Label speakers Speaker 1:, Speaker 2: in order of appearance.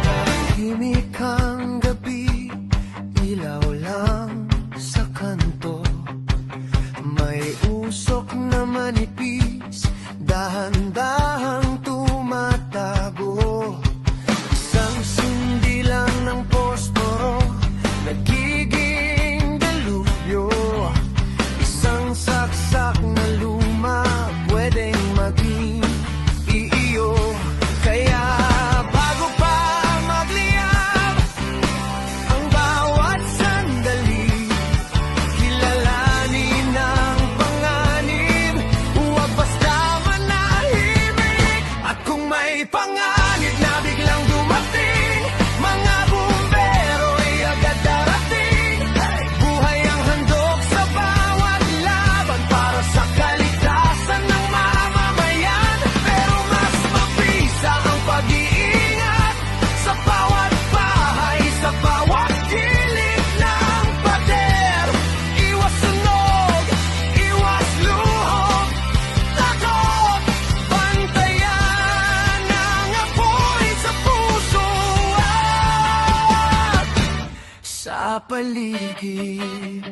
Speaker 1: Tahimik ang gabi, ilaw lang sa kanto. May usok na manipis, dahan-dahang tumatago. Isang sindi lang ng posporo, nagiging delubyo. Isang saksak na luma, pwedeng maging iiyo. Kaya bago pa magliyab ang bawat sandali, kilalanin ang panganib, huwag basta manahimik. At kung may panganib na biglang dumating, mga bumbero ay agad darating. Buhay ang handog sa bawat laban para sa kaligtasan ng mamamayan. Pero mas mabisa ang pag-iingat sa bawat bahay, sa bawat gilid ng pader. Iwas sunog, iwas luhog, takot, bantayan ang apoy sa puso at sa paligid.